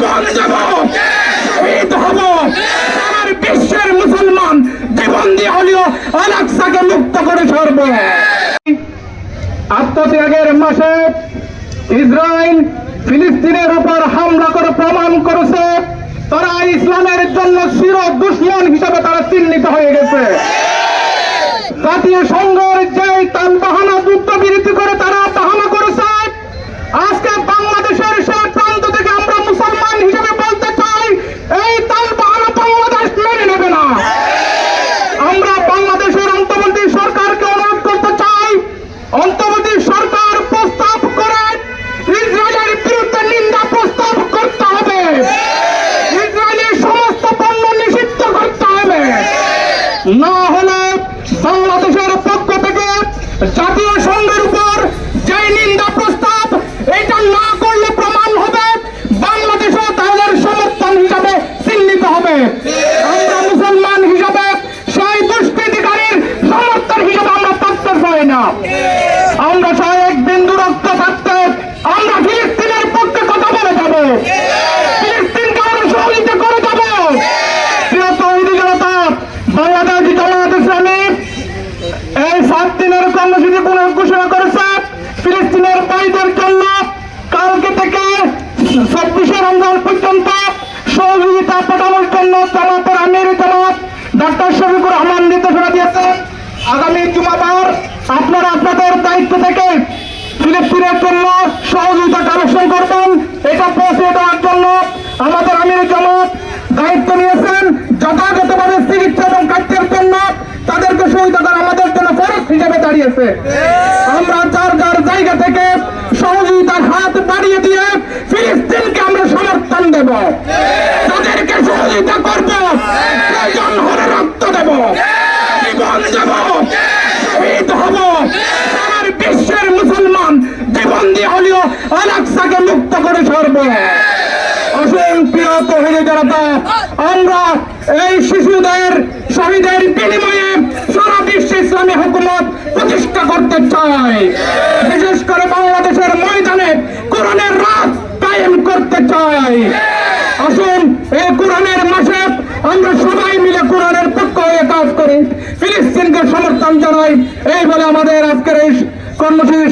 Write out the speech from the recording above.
জীবন দেব, শহীদ হব। আমার বিশ্বের মুসলমান জীবন দিয়ে হলেও আল আকসাকে মুক্ত করে ছাড়ব। আত্মত্যাগের মাসে ইসরায়েল ফিলিস্তিনের উপর হামলা করে প্রমাণ করেছে তারা ইসলামের জন্য চির দুশমন হিসাবে তারা চিহ্নিত হয়ে গেছে। জাতীয় সংঘের যে তালবাহানা যুদ্ধ বিরতি করে তারা তাহানা করেছে, আজকে বাংলাদেশের সেই প্রান্ত থেকে আমরা মুসলমান হিসেবে বলতে চাই এই তালবাহানা বাংলাদেশ মেনে নেবে না। আমরা বাংলাদেশের অন্তর্বর্তী সরকারকে অনুরোধ করতে চাই, অন্তর্বর্তী সরকার প্রস্তাব করে ইসরায়েলের বিরুদ্ধে নিন্দা প্রস্তাব করতে হবে, ইসরায়েলের সমস্ত পণ্য নিষিদ্ধ করতে হবে। না হলে বাংলাদেশের পক্ষ থেকে জাতীয় সংঘের উপর যে নিন্দা প্রস্তাব এটা না করলে প্রমাণ হবে বাংলাদেশও তাদের সমর্থন হিসাবে চিহ্নিত হবে। আমরা মুসলমান হিসাবে সেই দুষ্কৃতিকারীর সমর্থন হিসাবে আমরা থাকতে চাই না। আমরা সেই এক বিন্দু রক্ত থাকতে আমরা ফিলিস্তিনের পক্ষে কথা বলে যাব, ফিলিস্তিনকে আমরা সহযোগিতা করে যাব। প্রিয় তৌহিদি জনতা, বাংলাদেশ জামায়াত ইসলামী এই 7 দিনের কর্মসূচি ঘোষণা করেছে ফিলিস্তিনের ভাইদের জন্য। কালকে থেকে 24শে রমজান পর্যন্ত সহযোগিতা পাঠানোর জন্য জামাতের আমির জামাত ডাক্তার শফিকুর রহমান নির্দেশনা দিয়েছেন। আগামী জুমাবার আপনারা আপনাদের দায়িত্ব থেকে ফিলিস্তিনের জন্য সহযোগিতা কালেকশন করবেন। এটা পৌঁছে দেওয়ার জন্য আমাদের আমির জামাত দায়িত্ব নিয়েছেন। যথাযথভাবে চিকিৎসা এবং খাদ্যের জন্য তাদেরকে সহযোগিতা করা আমাদের জন্য ফরজ হিসেবে দাঁড়িয়েছে। আমরা যার যার জায়গা থেকে সহযোগিতার হাত বাড়িয়ে দিয়ে ফিলিস্তিনকে আমরা সমর্থন দেব, তাদেরকে সহযোগিতা করব, প্রয়োজন হলে রক্ত দেব, জীবন দেব, শহীদ হব। আমার বিশ্বের মুসলমান জীবন দিয়ে হলেও আল আকসাকে মুক্ত করে ছাড়ব। অসংখ্য তৌহিদি জনতা, আমরা এই শিশুদের শহীদের বিনিময়ে সারা বিশ্বে ইসলামী হুকুমত প্রতিষ্ঠা করতে চাই। বিশেষ করে বাংলাদেশের ময়দানে কোরআনের রাজ কায়েম করতে চাই। আসুন এই কোরআনের মাসে আমরা সবাই মিলে কোরআনের পক্ষ হয়ে কাজ করি, ফিলিস্তিনকে সমর্থন জানাই। এই বলে আমাদের আজকের এই কর্মসূচি